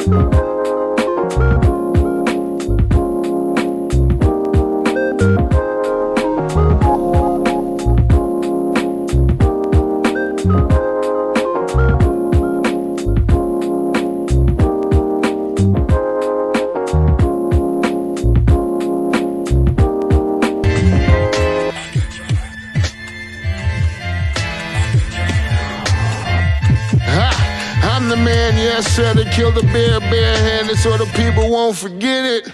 I'm the man, yes sir, that killed the bear barehanded so the people won't forget it.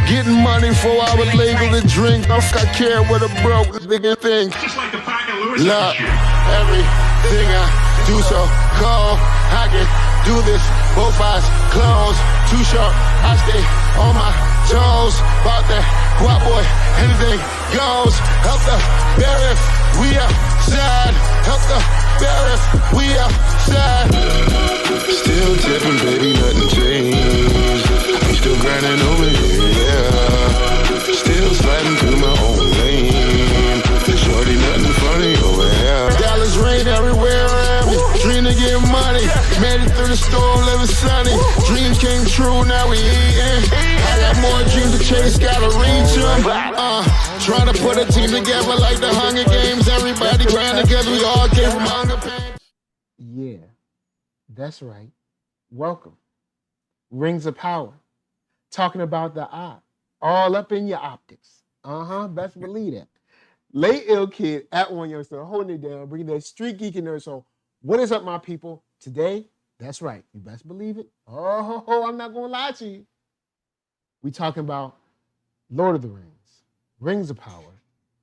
Getting money for I was legal to drink. I care what a broke nigga think. Just like the pack of Lewis. Look, everything I do so cold. I can do this, both eyes closed. Too short, I stay on my toes. About that guap boy, anything goes. Help the bear if we outside. Help the bear if we outside. Still tipping, baby, nothing changed. I'm still grinding over here, yeah. Still sliding through my own lane. Shorty, nothing funny over here. Dollars rain everywhere around me. Dream to get money. Made it through the storm, living sunny. Dreams came true, now we eating. I got more dreams to chase, gotta reach them. Trying to put a team together like the Hunger Games. Everybody grinding because we all came from hunger pain. Yeah, that's right. Welcome. Rings of Power. Talking about the eye. All up in your optics. Best believe that. Late Ill Kid at One Youngster, holding it down, bringing that street geek and NERDSoul. What is up, my people? Today, that's right. You best believe it. I'm not gonna lie to you. We talking about Lord of the Rings, Rings of Power,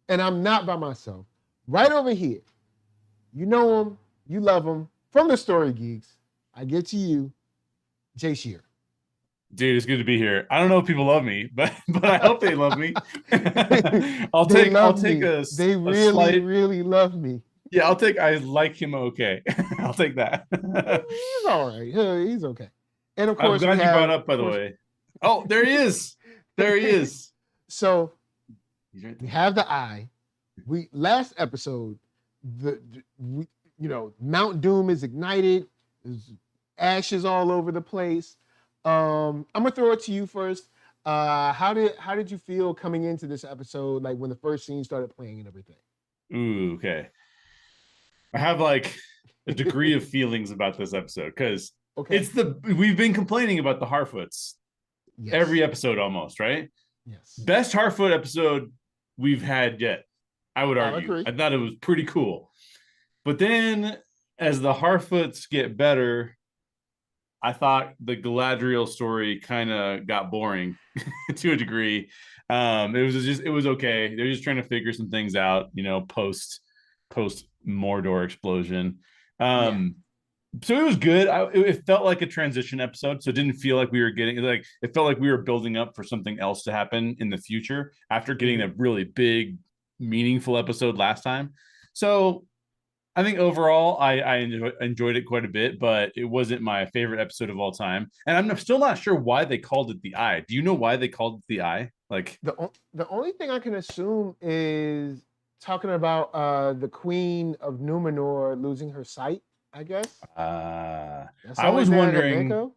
and I'm not by myself. Right over here, you know him, you love him, from the Story Geeks. I get to you, Jay Shear. Dude, it's good to be here. I don't know if people love me, but I hope they love me. I'll take a They really love me. Yeah, I'll take I like him okay. I'll take that. He's all right. He's okay. And of course, I'm glad you brought up, by the way. Oh, there he is. There he is. So he's right we there. have the eye. Last episode, Mount Doom is ignited. There's ashes all over the place. I'm gonna throw it to you first. How did you feel coming into this episode, like when the first scene started playing and everything? Ooh, okay. I have like a degree of feelings about this episode because we've been complaining about the Harfoots every episode almost, right? Yes. Best Harfoot episode we've had yet, I would argue. I thought it was pretty cool. But then as the Harfoots get better, I thought the Galadriel story kind of got boring to a degree. It was okay. They're just trying to figure some things out, post Mordor explosion. So it was good. It felt like a transition episode. So it didn't feel like we were it felt like we were building up for something else to happen in the future after getting a really big, meaningful episode last time. So I think overall, I enjoyed it quite a bit, but it wasn't my favorite episode of all time. And I'm still not sure why they called it the Eye. Do you know why they called it the Eye? Like the only thing I can assume is talking about the Queen of Numenor losing her sight, I guess. I was wondering.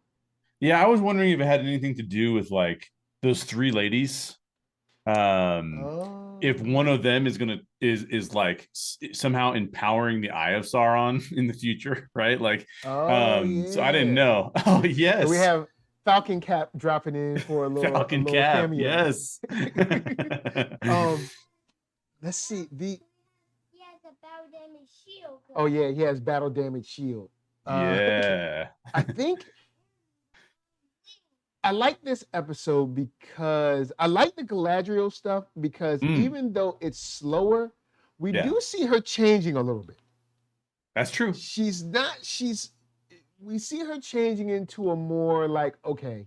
Yeah, I was wondering if it had anything to do with like those three ladies. If one of them is like somehow empowering the Eye of Sauron in the future, right? Like, so I didn't know. Oh yes, so we have Falcon Cap dropping in for a little Falcon Cap. Cameo. Yes. Let's see He has a battle damage shield. Oh yeah, he has battle damage shield. Yeah. I think I like this episode because I like the Galadriel stuff because even though it's slower, we do see her changing a little bit. That's true. We see her changing into a more like, okay,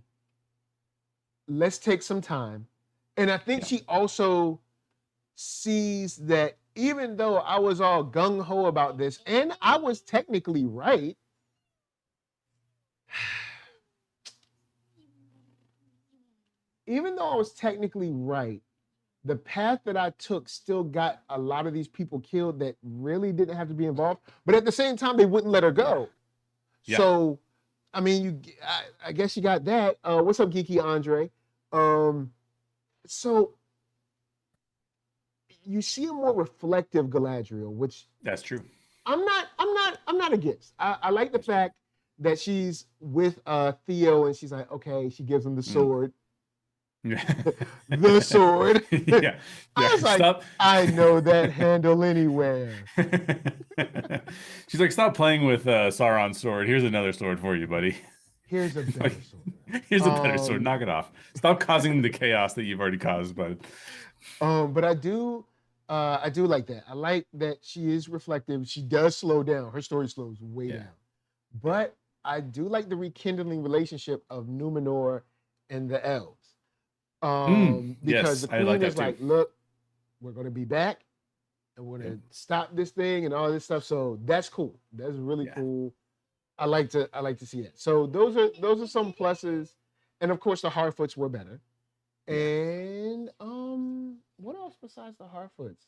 let's take some time. And I think she also sees that even though I was all gung-ho about this, and I was technically right, even though I was technically right, the path that I took still got a lot of these people killed that really didn't have to be involved. But at the same time, they wouldn't let her go. Yeah. So I mean, I guess you got that. What's up, Geeky Andre? So you see a more reflective Galadriel, which that's true. I'm not against. I like the fact that she's with Theo and she's like, okay, she gives him the sword. The sword. Yeah. I was like, stop. I know that handle anywhere. She's like, stop playing with Sauron's sword. Here's another sword for you, buddy. Here's a better sword. Here's a better sword. Knock it off. Stop causing the chaos that you've already caused, bud. But I do like that. I like that she is reflective. She does slow down. Her story slows way down. But I do like the rekindling relationship of Numenor and the elves. Because the queen is like, look, we're going to be back and we're going to stop this thing and all this stuff. So that's cool. That's really cool. I like to see that. So those are some pluses. And of course the Harfoots were better. And what else besides the Harfoots?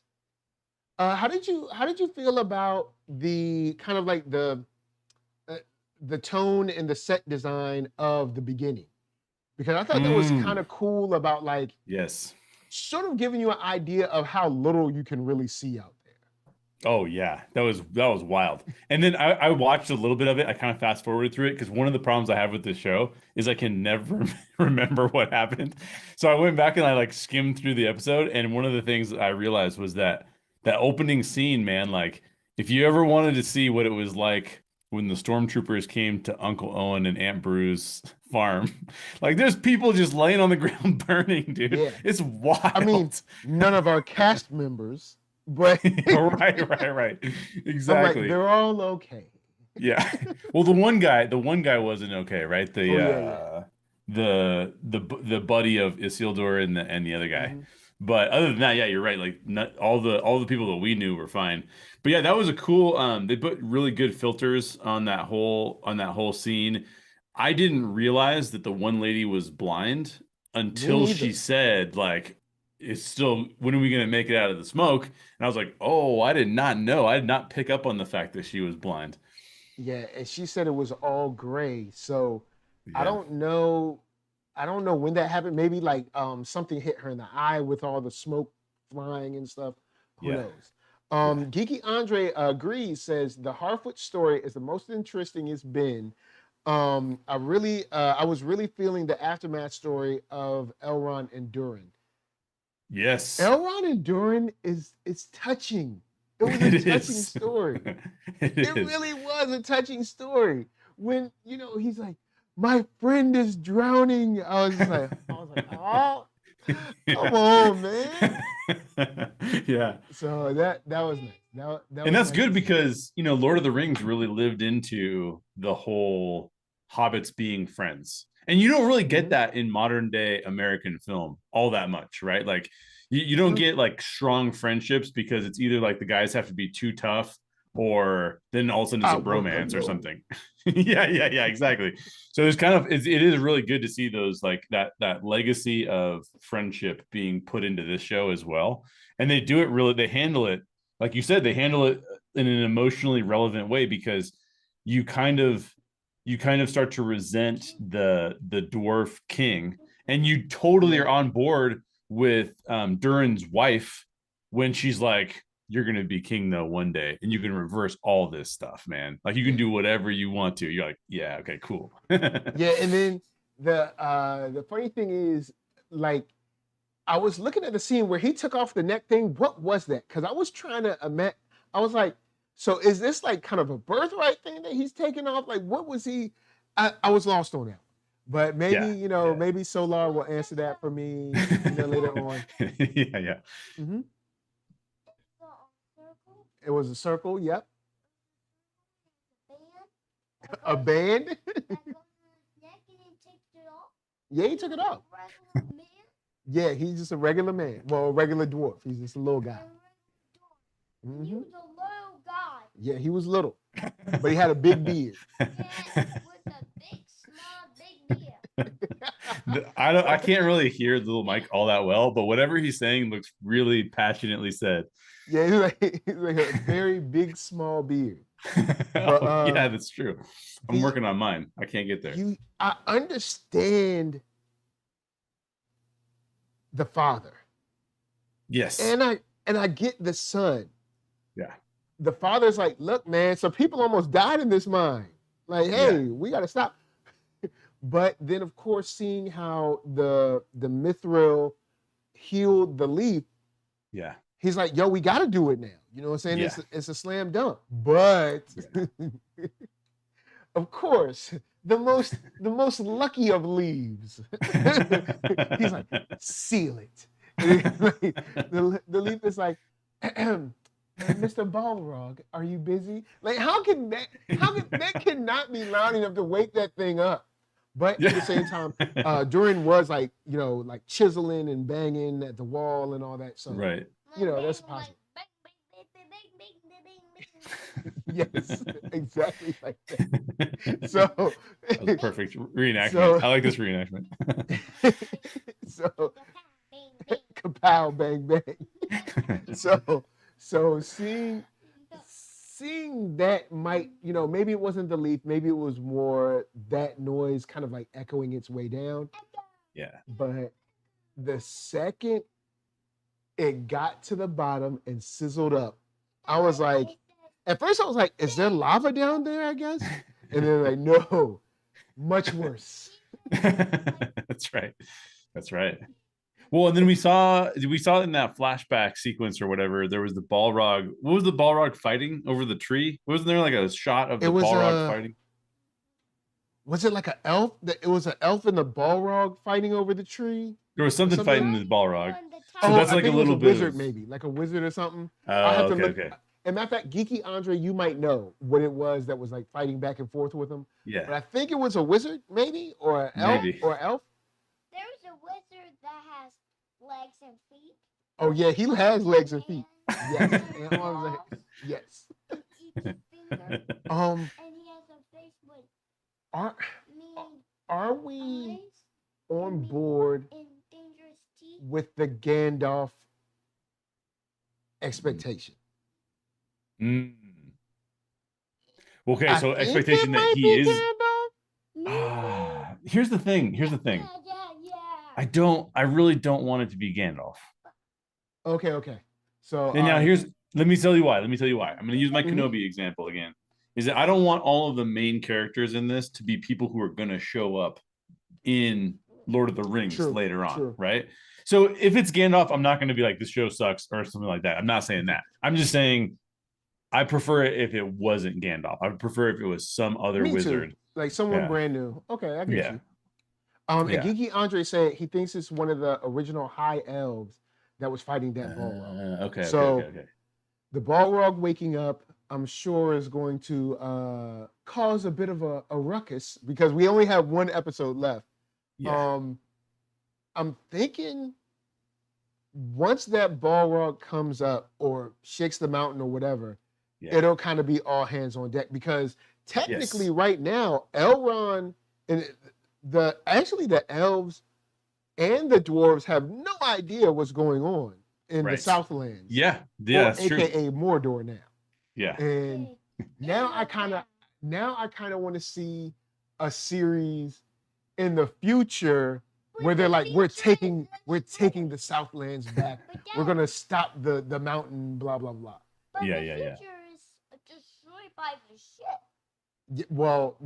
How did you feel about the kind of like the tone and the set design of the beginning? Because I thought that was kind of cool about like sort of giving you an idea of how little you can really see out there. Oh yeah, that was wild. And then I watched a little bit of it. I kind of fast forwarded through it because one of the problems I have with this show is I can never remember what happened. So I went back and I like skimmed through the episode, and one of the things I realized was that opening scene, man, like if you ever wanted to see what it was like when the stormtroopers came to Uncle Owen and Aunt Bruce's farm, like there's people just laying on the ground burning, dude. Yeah. It's wild. I mean, none of our cast members, but right. Exactly. Like, they're all okay. Yeah. Well, the one guy wasn't okay, right? The buddy of Isildur and the other guy. Mm-hmm. But other than that, yeah, you're right. Like not all the people that we knew were fine. But yeah, that was a cool. They put really good filters on that whole scene. I didn't realize that the one lady was blind until she said, like, "It's still. When are we gonna make it out of the smoke?" And I was like, "Oh, I did not know. I did not pick up on the fact that she was blind." Yeah, and she said it was all gray. So I don't know when that happened. Maybe like something hit her in the eye with all the smoke flying and stuff. Who knows? Geeky Andre agrees, says the Harfoot story is the most interesting it's been. I was really feeling the aftermath story of Elrond and Durin. Yes. Elrond and Durin is touching. It was a touching story. It really was a touching story. When, he's like, my friend is drowning. I was like, oh, come on, man. Yeah. So that was nice. And that's good because, Lord of the Rings really lived into the whole hobbits being friends. And you don't really get that in modern day American film all that much, right? Like you don't get like strong friendships because it's either like the guys have to be too tough or then all of a sudden it's a bromance or something. yeah, exactly. So there's it is really good to see those like that legacy of friendship being put into this show as well. And they handle it, like you said, they handle it in an emotionally relevant way because you kind of start to resent the dwarf king, and you totally are on board with Durin's wife when she's like, you're going to be king though one day and you can reverse all this stuff, man. Like you can do whatever you want to. You're like, yeah, okay, cool. Yeah. And then the funny thing is, like, I was looking at the scene where he took off the neck thing. What was that? Because I was trying to imagine. I was like, so is this like kind of a birthright thing that he's taking off? Like, what was he? I was lost on that. But maybe, maybe Solar will answer that for me later on. Yeah. Mm-hmm. It was a circle, yep. A band? Yeah, he took it off. Yeah, he's just a regular man. Well, a regular dwarf. He's just a little guy. Mm-hmm. He was a little guy. Yeah, he was little. But he had a big beard. Yeah, with a big, small, big beard. I can't really hear little Mike all that well, but whatever he's saying looks really passionately said. Yeah, he's like a very big, small beard. But, yeah, that's true. I'm working on mine. I can't get there. I understand the father. Yes. And I get the son. Yeah. The father's like, look, man, so people almost died in this mine. Like, hey, we got to stop. But then, of course, seeing how the mithril healed the leaf, he's like, yo, we got to do it now. You know what I'm saying? It's a slam dunk. But of course, the most lucky of leaves. He's like, seal it. The leaf is like, Mr. Balrog, are you busy? Like, how can that cannot be loud enough to wake that thing up? But at the same time, Durin was like, like chiseling and banging at the wall and all that. So, that's possible. Yes, exactly like that. So that was perfect reenactment. I like this reenactment. So kapow, bang, bang. So seeing that might, maybe it wasn't the leaf, maybe it was more that noise kind of like echoing its way down. Yeah. But the second it got to the bottom and sizzled up, I was like, at first I was like, is there lava down there, I guess? And then like, no, much worse. That's right. Well, and then we saw in that flashback sequence or whatever, there was the Balrog. What was the Balrog fighting over the tree? Wasn't there like a shot of the Balrog fighting? Was it like an elf? It was an elf and the Balrog fighting over the tree? There was something fighting the Balrog. So that's like a little bit wizard, maybe like a wizard or something. I have to look. And matter of fact, Geeky Andre, you might know what it was that was like fighting back and forth with him. Yeah. But I think it was a wizard, maybe, or an elf, or elf. There's a wizard that has legs and feet. Oh yeah, he has legs and feet. Yes, and arms and hands. Yes. And each finger. And he has a face with. Are we on board with the Gandalf expectation? Okay, so expectation that he is. Here's the thing. Yeah. I really don't want it to be Gandalf. Okay. So and now let me tell you why. I'm going to use my Kenobi example again. Is that I don't want all of the main characters in this to be people who are going to show up in Lord of the Rings later on, right? So if it's Gandalf, I'm not going to be like, this show sucks or something like that. I'm not saying that. I'm just saying I prefer it if it wasn't Gandalf. I would prefer if it was some other wizard. Too. Like someone brand new. Okay, I get you. And Geeky Andre said he thinks it's one of the original high elves that was fighting that Balrog. Okay. The Balrog waking up, I'm sure, is going to cause a bit of a ruckus because we only have one episode left. Yeah. I'm thinking once that Balrog comes up or shakes the mountain or whatever, it'll kind of be all hands on deck because technically right now, Elrond and the elves and the dwarves have no idea what's going on in the Southlands. Yeah, that's AKA true. Mordor now. Yeah. And now I kind of want to see a series in the future where they're like, we're taking the Southlands back. We're gonna stop the mountain, blah blah blah. But the future is destroyed by the ship. Well,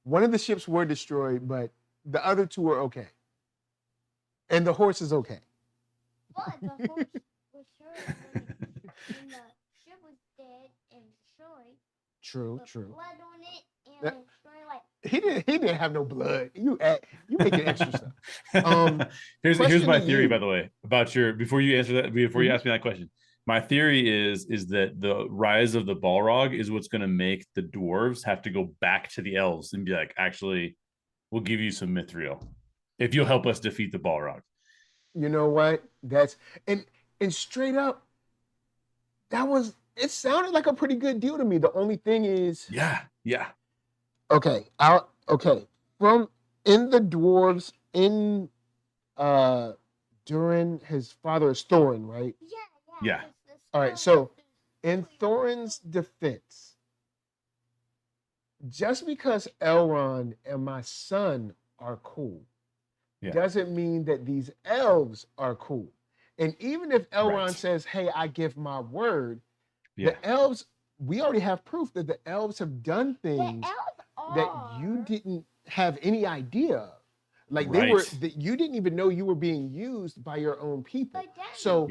one of the ships were destroyed, but the other two are okay. And the horse is okay. But the horse was hurt when the ship was dead and destroyed. True. Blood on it and destroyed like. He didn't have no blood. You making extra stuff. Here's my theory, by the way, about before you answer that, before you ask me that question. My theory is that the rise of the Balrog is what's going to make the dwarves have to go back to the elves and be like, actually, we'll give you some mithril if you'll help us defeat the Balrog. You know what? That's and straight up, it sounded like a pretty good deal to me. The only thing is, yeah. Okay, from in the dwarves in Durin, his father is Thorin, right? Yeah. All right, so in Thorin's defense, just because Elrond and my son are cool doesn't mean that these elves are cool. And even if Elrond says, hey, I give my word, the elves, we already have proof that the elves have done things that you didn't have any idea of. Like you didn't even know you were being used by your own people. So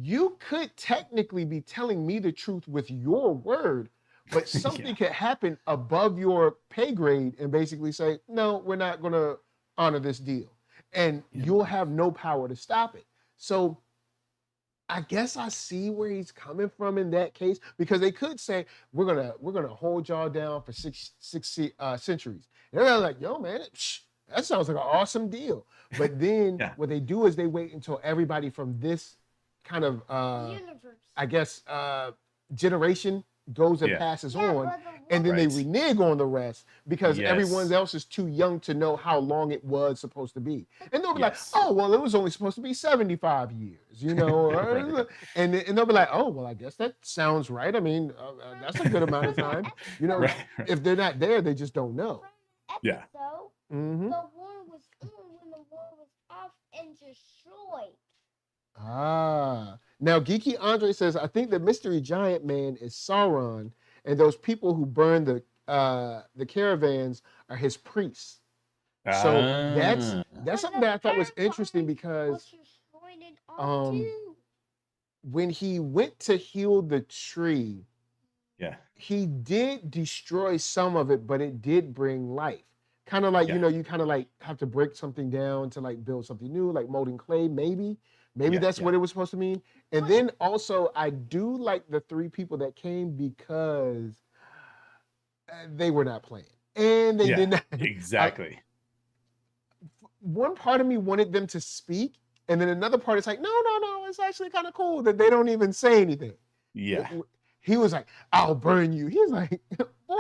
you could technically be telling me the truth with your word, but something could happen above your pay grade and basically say, no, we're not going to honor this deal. And you'll have no power to stop it. So I guess I see where he's coming from in that case, because they could say, we're gonna hold y'all down for six centuries. And they're like, yo, man, that sounds like an awesome deal. But then what they do is they wait until everybody from this kind of, I guess, generation goes and passes on, and then they renege on the rest because everyone else is too young to know how long it was supposed to be. And they'll be like, oh, well, it was only supposed to be 75 years, you know? and they'll be like, oh, well, I guess that sounds right. I mean, that's a good amount of time. You know, if they're not there, they just don't know. The war was on when the war was off and destroyed. Now Geeky Andre says, I think the mystery giant man is Sauron, and those people who burn the caravans are his priests. So that's something that I thought was interesting, because when he went to heal the tree, he did destroy some of it, but it did bring life. Kind of like, you know, you kind of like have to break something down to like build something new, like molding clay, maybe that's what it was supposed to mean. And then also, I do like the 3 people that came because they were not playing. And they did not. Exactly. One part of me wanted them to speak, and then another part is like, no, it's actually kind of cool that they don't even say anything. He was like, I'll burn you. He's like, boy,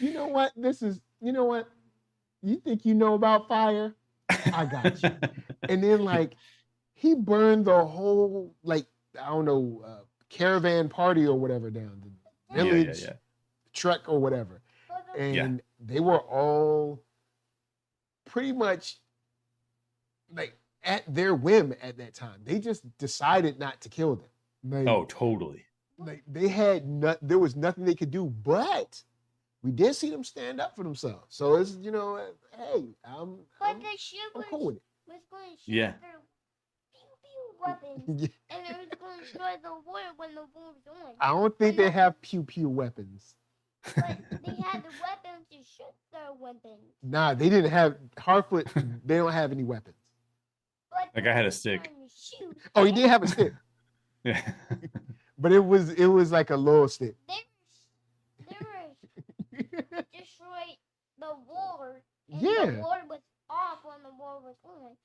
you know what? You think you know about fire? I got you. And then like, he burned the whole, like, I don't know, caravan party or whatever down, the village trek or whatever. And they were all pretty much like at their whim at that time. They just decided not to kill them. Like, totally. Like there was nothing they could do, but we did see them stand up for themselves. So it's, you know, hey, I'm cool with it. Was going to shoot their pew-pew weapons, and it was going to destroy the war when the war was on. I don't think they have pew-pew weapons. But they had the weapons to shoot their weapons. Nah, they didn't have Harfoot. They don't have any weapons. Like I had a stick. Oh, he did have a stick. But it was like a little stick. They were destroyed the war. And the war was off when the war was on.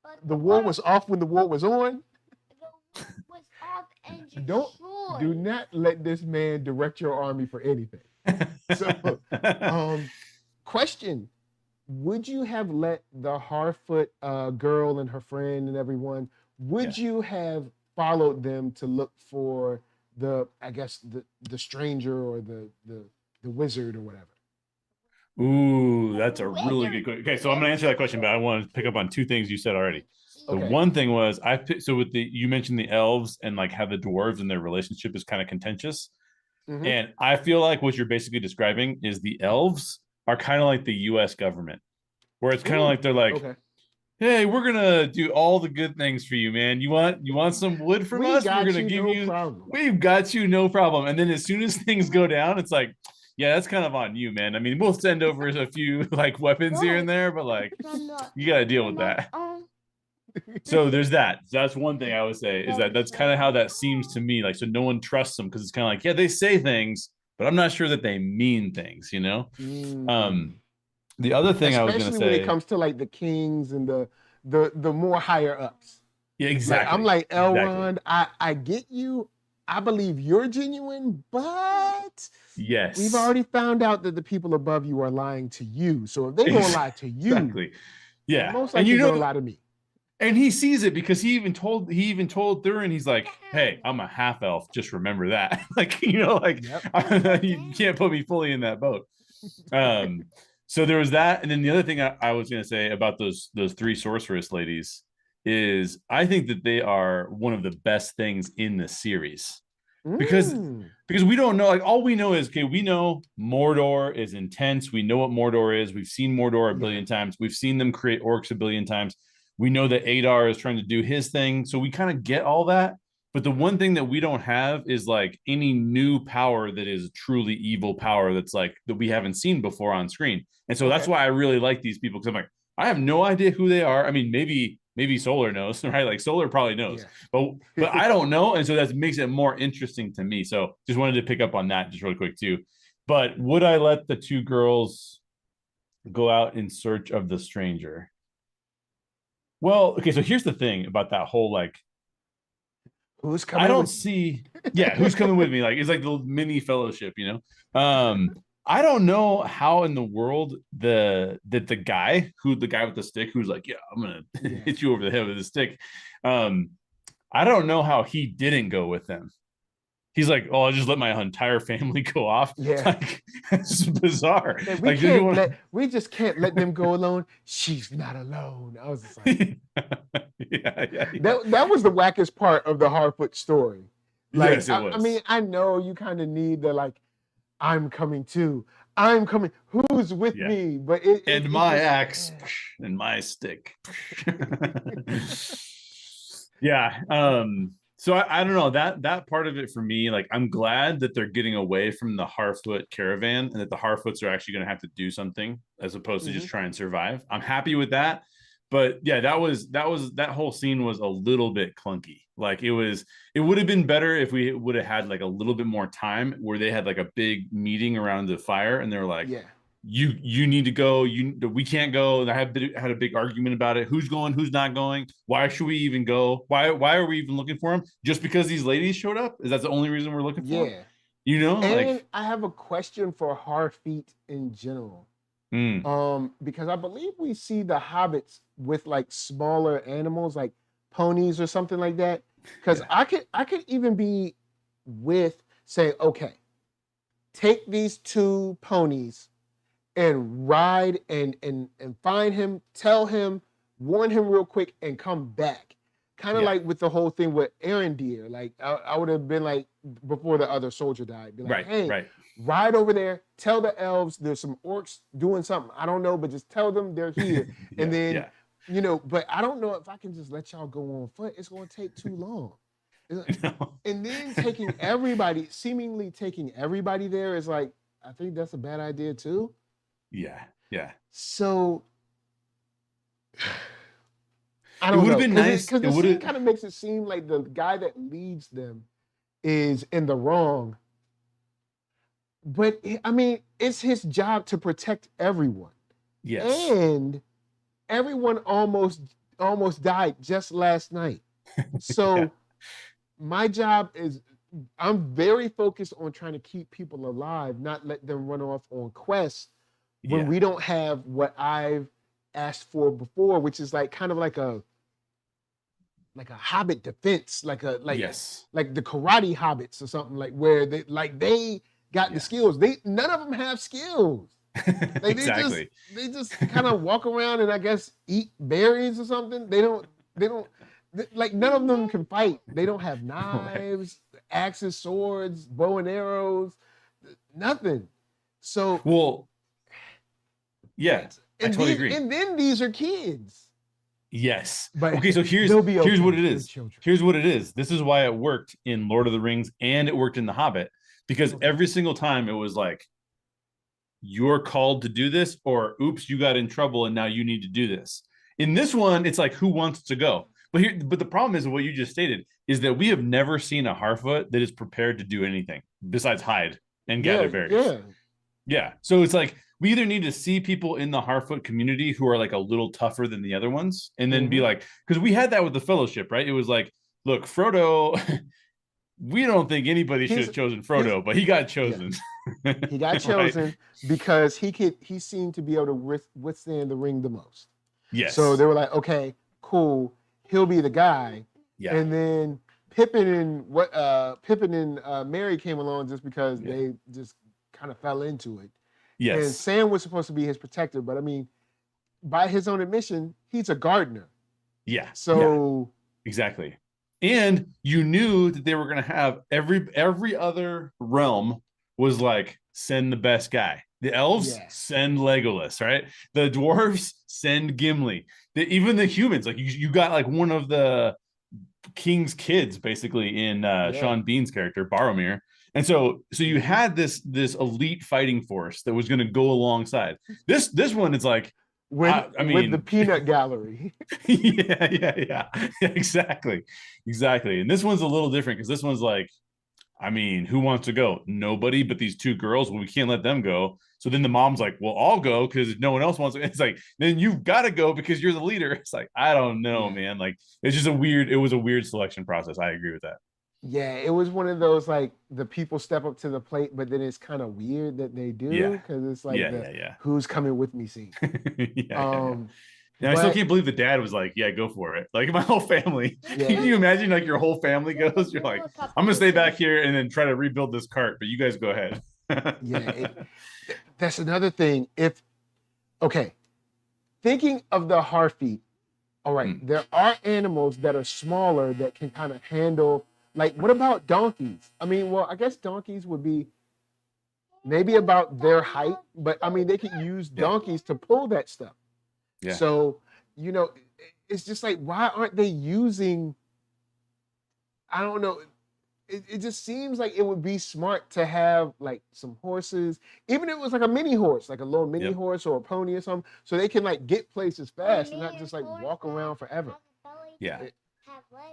But the war was off when the war was on? The war was off and destroyed. Do not let this man direct your army for anything. So, question. Would you have let the Harfoot girl and her friend and everyone, would you have followed them to look for the stranger or the wizard or whatever? Ooh, that's a really good question. Okay, so I'm gonna answer that question, but I want to pick up on 2 things you said already. The one thing was you mentioned the elves and like how the dwarves and their relationship is kind of contentious. And I feel like what you're basically describing is the elves are kind of like the US government, where it's kind of like they're like, hey, we're gonna do all the good things for you, man. You want some wood from us? We're gonna give you. We've got you, no problem. And then as soon as things go down, it's like, yeah, that's kind of on you, man. I mean, we'll send over a few like weapons here and there, but like, you got to deal with that. So there's that. So that's one thing I would say is that's kind of how that seems to me. Like, so no one trusts them because it's kind of like, yeah, they say things, but I'm not sure that they mean things, you know? The other thing I was going to say, when it comes to like the kings and the more higher ups. Yeah, exactly. Like, I'm like, Elrond, I get you. I believe you're genuine, but we've already found out that the people above you are lying to you. So if they're going to lie to you, most likely they're going to lie to me. And he sees it because he even told Thurin, he's like, hey, I'm a half elf, just remember that. Like, Yep. you can't put me fully in that boat. So there was that. And then the other thing I was gonna say about those three sorceress ladies is I think that they are one of the best things in the series. Because we don't know, like, all we know is, okay, we know Mordor is intense. We know what Mordor is. We've seen Mordor a billion times. We've seen them create orcs a billion times. We know that Adar is trying to do his thing. So we kind of get all that. But the one thing that we don't have is like any new power that is truly evil power that's like that we haven't seen before on screen. And so that's why I really like these people, because I'm like, I have no idea who they are. I mean, maybe Solar knows, right? Like Solar probably knows, but I don't know. And so that makes it more interesting to me. So just wanted to pick up on that just really quick too. But would I let the two girls go out in search of the stranger? Well, okay, so here's the thing about that whole, like, who's coming? I don't see, who's coming with me? Like, it's like the mini fellowship, I don't know how in the world the guy with the stick, who's like, yeah, I'm gonna hit you over the head with a stick. I don't know how he didn't go with them. He's like, oh, I'll just let my entire family go off. Yeah. Like, it's bizarre. Man, we just can't let them go alone. She's not alone. I was just like, That was the wackest part of the Harfoot story. Like, yes, it was. I mean, I know you kind of need the, like, I'm coming too. I'm coming. Who's with me? But my axe and my stick. So I don't know, that part of it for me, like, I'm glad that they're getting away from the Harfoot caravan and that the Harfoots are actually going to have to do something as opposed to just try and survive. I'm happy with that. But yeah, that whole scene was a little bit clunky. Like, it would have been better if we would have had like a little bit more time where they had like a big meeting around the fire and they're like, you need to go, we can't go. And I had a big argument about it. Who's going, who's not going? Why should we even go? Why are we even looking for him? Just because these ladies showed up? Is that the only reason we're looking for him? And like, I have a question for Harfeet in general. Because I believe we see the hobbits with like smaller animals, like ponies or something like that. Because I could even be with saying, okay, take these two ponies and ride and find him, tell him, warn him real quick, and come back. Kind of like with the whole thing with Arendir. Like, I would have been like, before the other soldier died, be like, ride over there, tell the elves there's some orcs doing something. I don't know, but just tell them they're here. And then, but I don't know if I can just let y'all go on foot. It's going to take too long. And then seemingly taking everybody there is like, I think that's a bad idea too. Yeah. So I don't know. It would have been nice because the scene kind of makes it seem like the guy that leads them is in the wrong. But I mean, it's his job to protect everyone. Yes. And everyone almost died just last night. So my job is, I'm very focused on trying to keep people alive, not let them run off on quests when we don't have what I've asked for before, which is like kind of like a hobbit defense, like the karate hobbits or something, like where they got the skills. None of them have skills. Like, exactly. They just kind of walk around and I guess eat berries or something. They don't like, none of them can fight. They don't have knives, axes, swords, bow and arrows, nothing. So I totally agree. And then these are kids. Yes. But okay, so here's what it is. Here's what it is. This is why it worked in Lord of the Rings and it worked in The Hobbit, because every single time it was like, you're called to do this, or oops, you got in trouble and now you need to do this. In this one, it's like, who wants to go? But the problem is, what you just stated is that we have never seen a Harfoot that is prepared to do anything besides hide and gather berries. Yeah. So it's like, we either need to see people in the Harfoot community who are like a little tougher than the other ones, and then be like, because we had that with the Fellowship, right? It was like, look, Frodo, we don't think anybody should have chosen Frodo, but he got chosen. Yeah. He got chosen because he seemed to be able to withstand the ring the most. Yes. So they were like, okay, cool. he'll be the guy. Yeah. And then Pippin and Mary came along just because they just kind of fell into it. Yes. And Sam was supposed to be his protector, but I mean, by his own admission, he's a gardener. Yeah. So exactly. And you knew that they were going to have every other realm was like, send the best guy. The elves send Legolas, right? The dwarves send Gimli. Even the humans, like you got like one of the king's kids basically in Sean Bean's character, Boromir. And so you had this elite fighting force that was going to go alongside. This one is like, I mean, with the peanut gallery. yeah, exactly. And this one's a little different because this one's like, I mean, who wants to go? Nobody but these two girls. Well, we can't let them go. So then the mom's like, well, I'll go because no one else wants to. It's like, then you've got to go because you're the leader. It's like, I don't know, man. Like, it's just it was a weird selection process. I agree with that. Yeah, it was one of those, like, the people step up to the plate, but then it's kind of weird that they do because it's like, who's coming with me scene. And I still can't believe the dad was like, yeah, go for it. Like my whole family. Can you imagine like your whole family goes? You're like, I'm gonna stay back here and then try to rebuild this cart, but you guys go ahead. That's another thing. Thinking of the Harfeet, all right, there are animals that are smaller that can kind of handle, like, what about donkeys? I mean, well, I guess donkeys would be maybe about their height, but I mean, they could use donkeys to pull that stuff. Yeah. So, you know, it's just like, why aren't they using, I don't know, it just seems like it would be smart to have like some horses, even if it was like a mini horse, like a little mini horse or a pony or something, so they can like get places fast and not just like walk around forever. Yeah.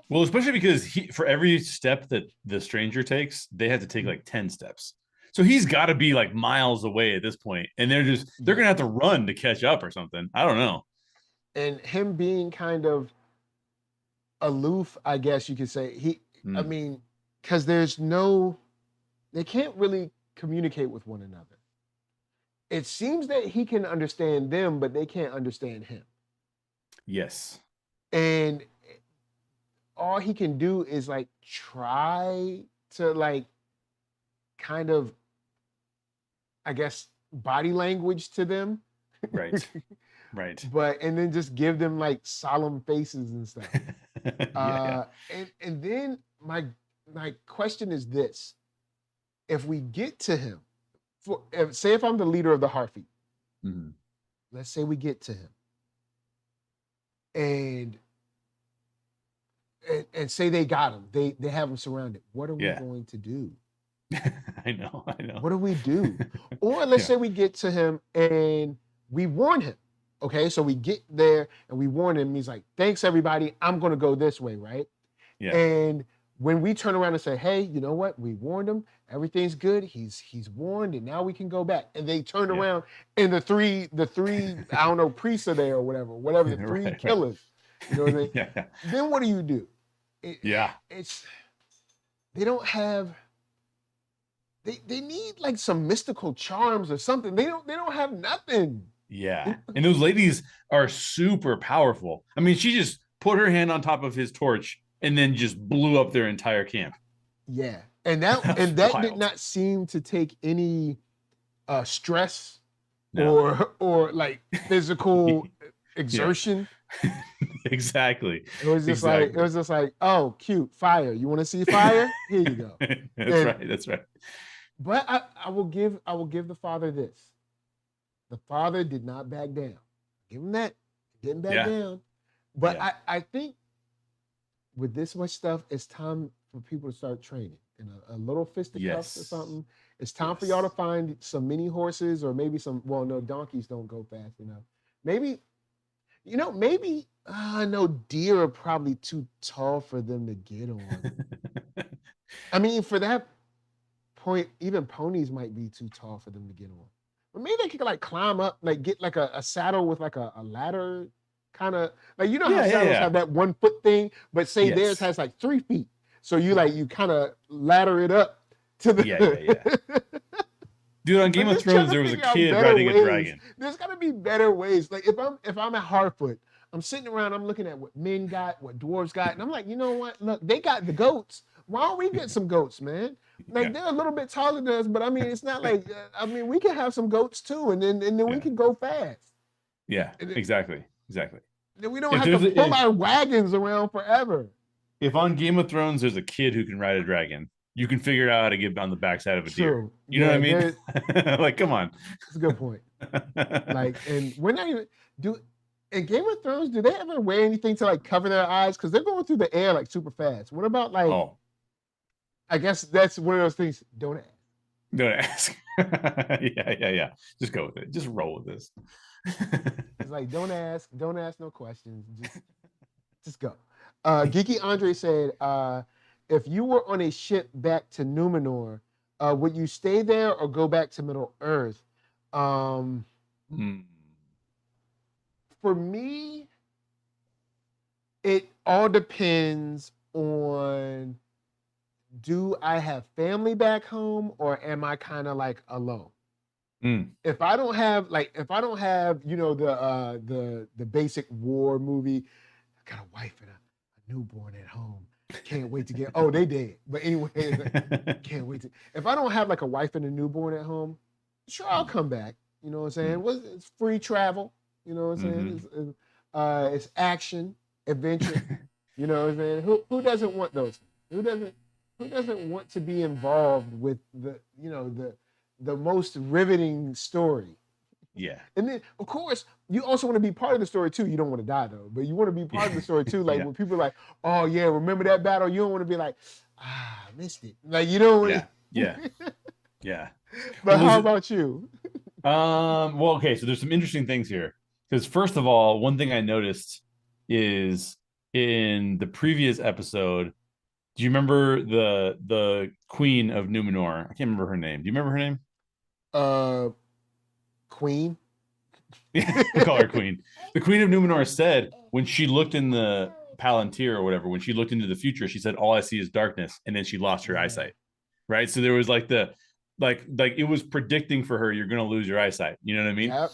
Well, especially because for every step that the stranger takes, they have to take like 10 steps. So he's got to be like miles away at this point, and they're gonna have to run to catch up or something. I don't know. And him being kind of aloof, I guess you could say. I mean, because they can't really communicate with one another. It seems that he can understand them, but they can't understand him. Yes. And all he can do is like try to like kind of, I guess, body language to them. Right. And then just give them like solemn faces and stuff. And then my question is this: if we get to him, say if I'm the leader of the Harfeet, let's say we get to him, and say they got him, they have him surrounded. What are we going to do? I know. What do we do? Or let's say we get to him and we warn him. Okay, so we get there and we warn him. He's like, thanks, everybody. I'm going to go this way, right? Yeah. And when we turn around and say, hey, you know what? We warned him. Everything's good. He's warned, and now we can go back. And they turn around, and the three I don't know, priests are there or whatever, the three killers. You know what I mean? Then what do? It's they don't have. They need like some mystical charms or something. They don't have nothing. Yeah. And those ladies are super powerful. I mean, she just put her hand on top of his torch and then just blew up their entire camp. Yeah. And that did not seem to take any stress or like physical exertion. Exactly. It was just like, oh, cute, fire. You want to see fire? Here you go. That's right. But I will give the father this. The father did not back down. Give him that. Didn't back down. But I think with this much stuff, it's time for people to start training. In a little fisticuffs or something. It's time for y'all to find some mini horses or maybe donkeys don't go fast enough. Maybe, I know deer are probably too tall for them to get on. I mean, for that point, even ponies might be too tall for them to get on. But maybe they could like climb up, like get like a saddle with like a ladder, kind of like how saddles have that 1 foot thing, but say theirs has like 3 feet. So you kind of ladder it up to the Dude, on Game of Thrones, there was a kid riding a dragon. There's got to be better ways. Like if I'm at Harfoot, I'm sitting around, I'm looking at what men got, what dwarves got, and I'm like, you know what? Look, they got the goats. Why don't we get some goats, man? Like they're a little bit taller than us, but I mean, it's not like I mean, we can have some goats too, and then we can go fast. Yeah, exactly. Then we don't have to pull our wagons around forever. If on Game of Thrones there's a kid who can ride a dragon, you can figure out how to get on the backside of a deer. You know what I mean? Like, come on. That's a good point. Like, and we're not even in Game of Thrones, do they ever wear anything to like cover their eyes? Because they're going through the air like super fast. What about like? Oh. I guess that's one of those things. Don't ask. Don't ask. Yeah. Just go with it. Just roll with this. It's like don't ask no questions. Just go. Geeky Andre said, if you were on a ship back to Numenor, would you stay there or go back to Middle Earth? For me, it all depends on, do I have family back home or am I kind of like alone? If I don't have, you know, the basic war movie, I got a wife and a newborn at home. Can't wait to get, oh, they dead. But anyway, can't wait to, if I don't have like a wife and a newborn at home, sure, I'll come back. You know what I'm saying? It's free travel. You know what I'm saying? It's action, adventure. You know what I'm saying? Who doesn't want those? Who doesn't want to be involved with the most riveting story? Yeah. And then, of course, you also want to be part of the story too. You don't want to die though, but you want to be part of the story too. Like when people are like, "Oh yeah, remember that battle?" You don't want to be like, "I missed it." Like you don't want to. Yeah. But how about you? Well, okay. So there's some interesting things here because first of all, one thing I noticed is in the previous episode. Do you remember the Queen of Numenor? I can't remember her name. Do you remember her name? Queen. We call her Queen. The Queen of Numenor said when she looked in the Palantir or whatever, when she looked into the future, she said, "All I see is darkness," and then she lost her eyesight. Right. So there was like like it was predicting for her, you're gonna lose your eyesight. You know what I mean? Yep.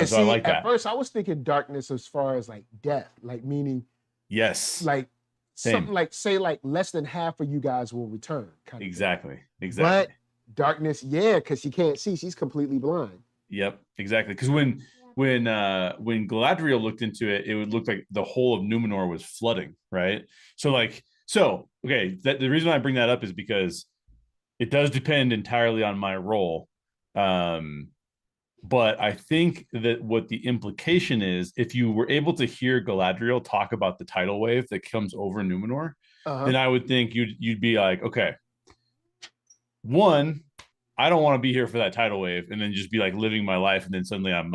So I like that. At first, I was thinking darkness as far as like death, like meaning yes, like something like say like less than half of you guys will return. Kind of exactly. But darkness, because she can't see, she's completely blind. Yep, exactly. Because when Galadriel looked into it, it would look like the whole of Numenor was flooding, right? So okay, the reason I bring that up is because it does depend entirely on my role. But I think that what the implication is, if you were able to hear Galadriel talk about the tidal wave that comes over Numenor, then I would think you'd be like, okay, one, I don't want to be here for that tidal wave and then just be like living my life and then suddenly I'm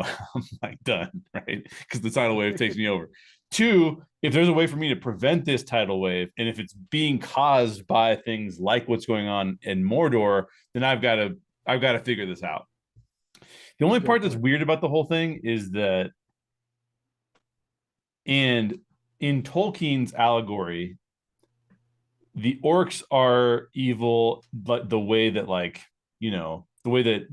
like done, right? Because the tidal wave takes me over. Two, if there's a way for me to prevent this tidal wave, and if it's being caused by things like what's going on in Mordor, then I've got to figure this out. The only part that's weird about the whole thing is that, and in Tolkien's allegory, the orcs are evil, but the way that the way that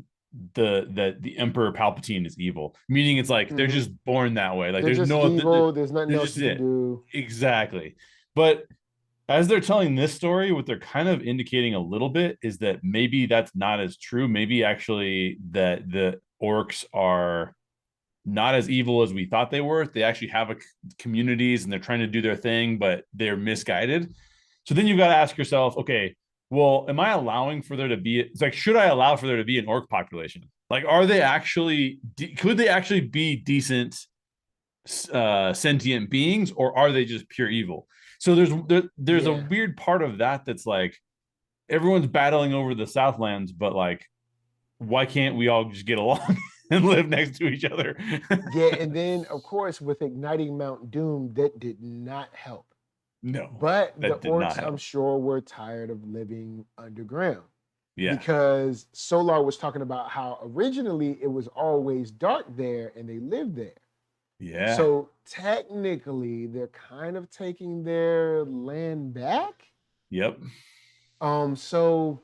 the Emperor Palpatine is evil, meaning it's like they're just born that way. Like there's no evil, there's nothing else to do. Exactly. But as they're telling this story, what they're kind of indicating a little bit is that maybe that's not as true. Maybe actually that the orcs are not as evil as we thought they were. They actually have communities and they're trying to do their thing, but they're misguided. So then you've got to ask yourself, okay, well, am I allowing for there to be, it's like, should I allow for there to be an orc population? Like, are they actually, could they actually be decent sentient beings, or are they just pure evil? So there's a weird part of that that's like, everyone's battling over the Southlands, but like, why can't we all just get along and live next to each other? And then, of course, with igniting Mount Doom, that did not help. No, but the orcs, I'm sure, were tired of living underground. Yeah, because Solar was talking about how originally it was always dark there and they lived there. Yeah. So technically, they're kind of taking their land back. Yep. So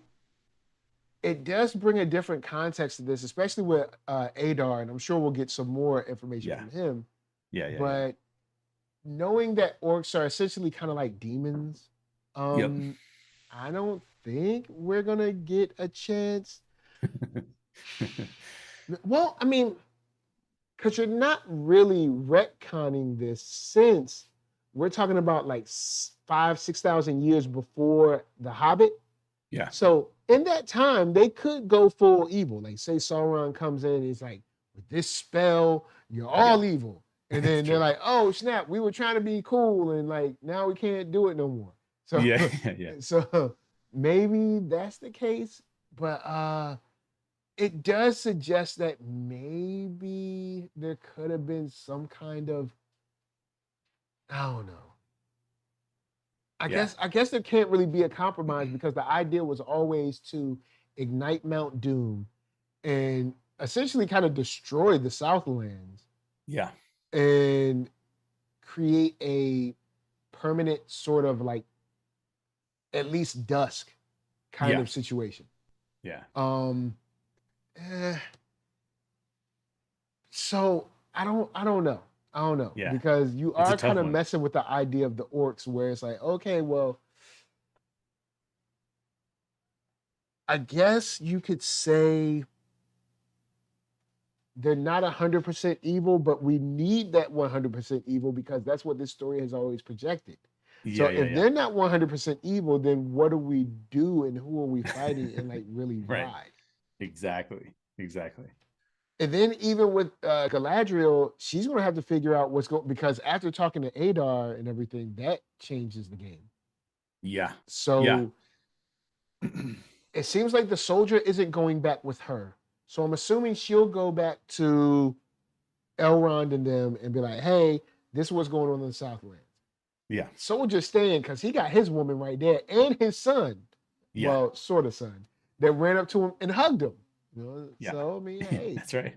it does bring a different context to this, especially with Adar, and I'm sure we'll get some more information from him. Yeah. But knowing that orcs are essentially kind of like demons, Yep. I don't think we're gonna get a chance. Well, I mean, because you're not really retconning this, since we're talking about like 5,000-6,000 years before the Hobbit. Yeah. So in that time, they could go full evil. Like, say Sauron comes in and he's like, with this spell, you're all evil. And then they're like, oh snap, we were trying to be cool, and like now we can't do it no more. So yeah. so maybe that's the case. But it does suggest that maybe there could have been some kind of, I don't know. I guess there can't really be a compromise, because the idea was always to ignite Mount Doom and essentially kind of destroy the Southlands. Yeah. And create a permanent sort of like at least dusk kind of situation. Yeah. So I don't know. Yeah. Because you are kind of messing with the idea of the orcs, where it's like, okay, well, I guess you could say they're not 100% evil, but we need that 100% evil, because that's what this story has always projected. So if they're not 100% evil, then what do we do, and who are we fighting, and like really why? Exactly. And then even with Galadriel, she's going to have to figure out what's going, because after talking to Adar and everything, that changes the game. Yeah. So it seems like the soldier isn't going back with her. So I'm assuming she'll go back to Elrond and them and be like, hey, this is what's going on in the Southlands. Yeah. Soldier's staying because he got his woman right there and his son. Yeah. Well, sort of son, that ran up to him and hugged him. You know? Yeah. So, I mean, hey. That's right.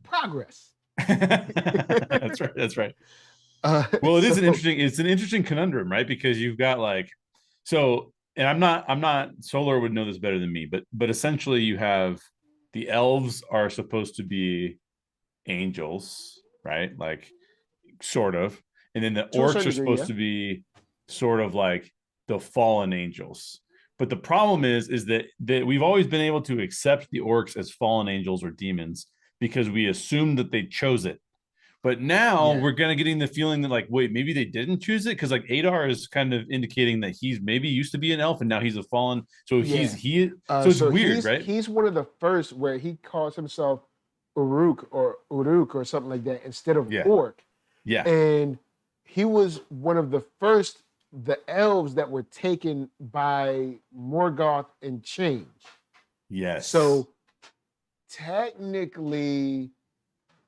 Progress. That's right. Well, it's an interesting conundrum, right? Because you've got like, so, and I'm not, Solar would know this better than me, but essentially you have the elves are supposed to be angels, right? Like, sort of. And then the orcs are supposed to be sort of like the fallen angels. But the problem is that we've always been able to accept the orcs as fallen angels or demons because we assume that they chose it. But now we're kind of getting the feeling that like, wait, maybe they didn't choose it, because like Adar is kind of indicating that he's maybe used to be an elf and now he's a fallen. So so it's weird, right? He's one of the first where he calls himself Uruk or something like that instead of orc. Yeah. And he was one of the first, the elves that were taken by Morgoth and changed. Yes. So technically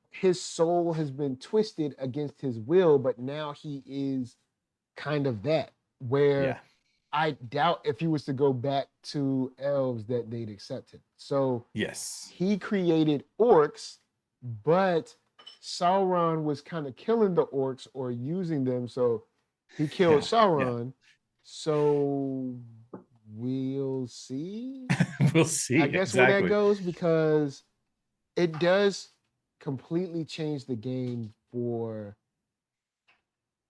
his soul has been twisted against his will, but now he is kind of that, where I doubt if he was to go back to elves that they'd accept him. So he created orcs, but Sauron was kind of killing the orcs or using them, so he killed Sauron. So we'll see. We'll see. I guess where that goes, because it does completely change the game for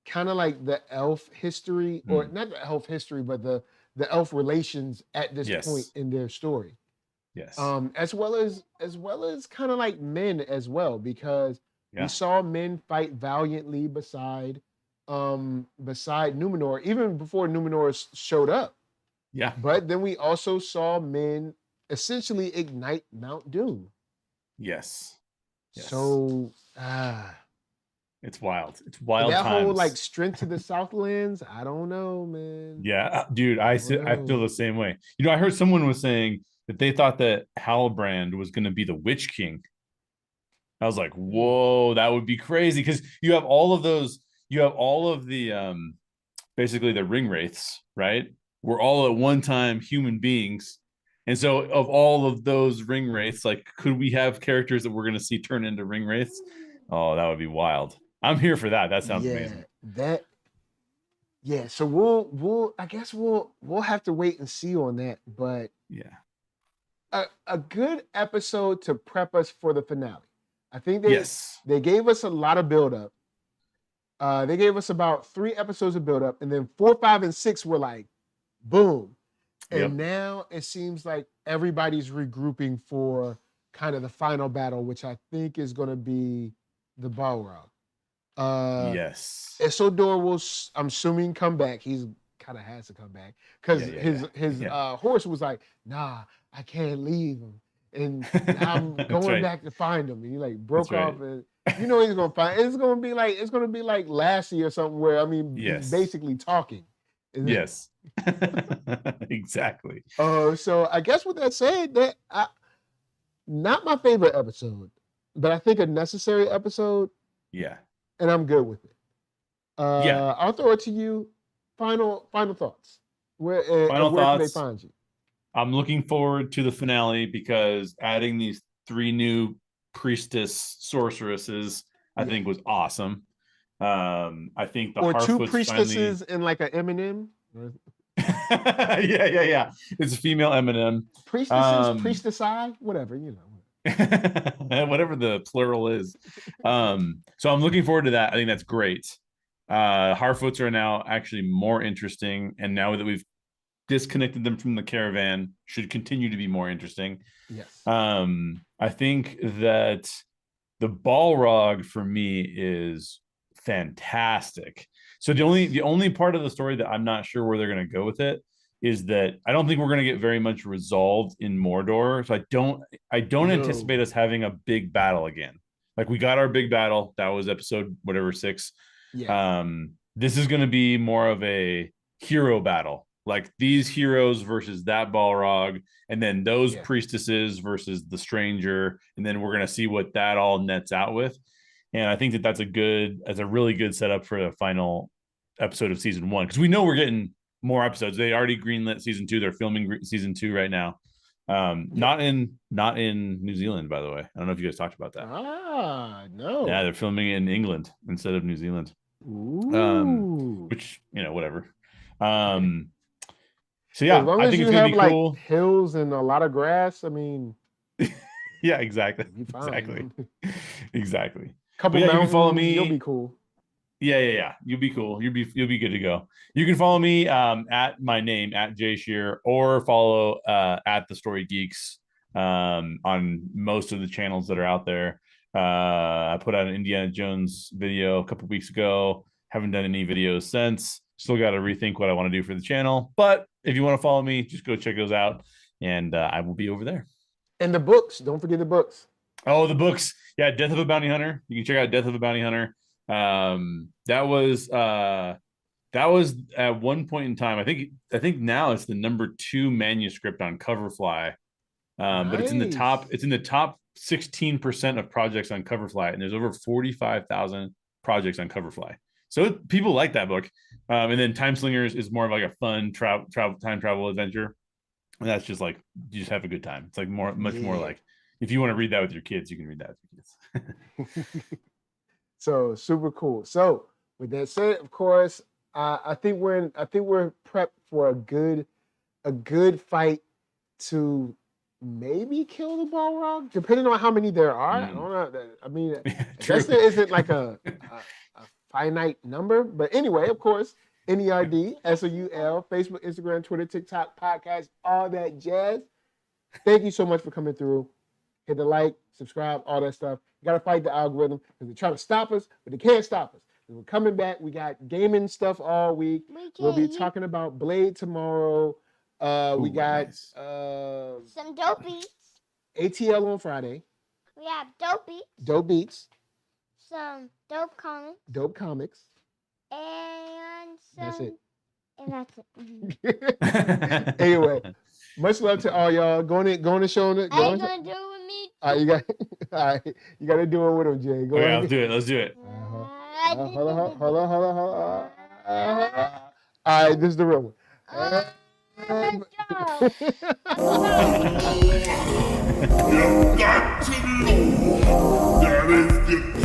kind of like the elf history, or not the elf history, but the elf relations at this point in their story. Yes. As well as kind of like men as well, because we saw men fight valiantly beside Numenor, even before Numenor showed up. Yeah. But then we also saw men essentially ignite Mount Doom. Yes. So it's wild. It's wild. That times. whole like strength to the Southlands, I don't know, man. Yeah, dude, I feel the same way. You know, I heard someone was saying that they thought that Halbrand was going to be the Witch King. I was like, whoa, that would be crazy, because you have all of those. You have all of the basically the ring wraiths, right? We're all at one time human beings. And so of all of those ring wraiths, like, could we have characters that we're going to see turn into ring wraiths? Oh, that would be wild. I'm here for that. That sounds amazing. So we'll have to wait and see on that. But a good episode to prep us for the finale. I think they gave us a lot of buildup. They gave us about 3 episodes of build up, and then 4, 5, and 6 were like, boom. And now it seems like everybody's regrouping for kind of the final battle, which I think is going to be the Balrog. Yes. Isildur will, I'm assuming, come back. He's kind of has to come back because his horse was like, nah, I can't leave him. And I'm going back to find him. And he like broke off, and he's gonna find. It's gonna be like Lassie or something where he's basically talking. Yes, exactly. So I guess with that said, not my favorite episode, but I think a necessary episode. Yeah, and I'm good with it. I'll throw it to you. Final thoughts. Where can they find you? I'm looking forward to the finale because adding these 3 new priestess sorceresses, I think, was awesome. I think the Harfoots 2 priestesses and like an Eminem. yeah. It's a female Eminem. Priestesses, priestessi, whatever, whatever the plural is. So I'm looking forward to that. I think that's great. Harfoots are now actually more interesting, and now that we've disconnected them from the caravan, should continue to be more interesting. Yes. I think that the Balrog for me is fantastic. So the only part of the story that I'm not sure where they're going to go with it is that I don't think we're going to get very much resolved in Mordor. So I don't anticipate us having a big battle again. Like, we got our big battle. That was episode 6. Yeah. This is going to be more of a hero battle. Like, these heroes versus that Balrog, and then those priestesses versus the stranger, and then we're going to see what that all nets out with. And I think that that's a really good setup for the final episode of season 1, because we know we're getting more episodes. They already greenlit season 2. They're filming season 2 right now. Not in New Zealand, by the way. I don't know if you guys talked about that. No. Yeah, they're filming it in England instead of New Zealand. Ooh. Which, whatever. So yeah, I think it's gonna be cool. Like hills and a lot of grass. Yeah, exactly. Exactly. Couple mountains, you can follow me. You'll be cool. Yeah. You'll be cool. You'll be good to go. You can follow me at my name at Jay Shear, or follow at the StreetGEEKs on most of the channels that are out there. I put out an Indiana Jones video a couple weeks ago. Haven't done any videos since. Still got to rethink what I want to do for the channel. But if you want to follow me, just go check those out, and I will be over there. And the books. Don't forget the books. Oh, the books. Yeah, Death of a Bounty Hunter. You can check out Death of a Bounty Hunter. That was at one point in time. I think now it's the number 2 manuscript on Coverfly. But it's in the top 16% of projects on Coverfly, and there's over 45,000 projects on Coverfly. So people like that book. And then Time Slingers is more of like a fun time travel adventure. And that's just like, you just have a good time. It's like much more like, if you want to read that with your kids, you can read that with your kids. So super cool. So with that said, of course, I think we're prepped for a good fight to maybe kill the Balrog, depending on how many there are. I don't know. I guess there isn't like a finite number, but anyway, of course, NERD, SOUL, Facebook, Instagram, Twitter, TikTok, podcast, all that jazz. Thank you so much for coming through. Hit the like, subscribe, all that stuff. You got to fight the algorithm because they're trying to stop us, but they can't stop us. We're coming back. We got gaming stuff all week. We'll be talking about Blade tomorrow. We got some dope beats. ATL on Friday. We have dope beats. Dope beats. Some dope comics. Dope comics. And some. That's it. And that's it. Anyway, much love to all y'all. Go on show it. Are you gonna do it with me? You got to do it with him, Jay. Go on. Let's do it. Hold on. All right, this is the real one. Let's You got to know that is the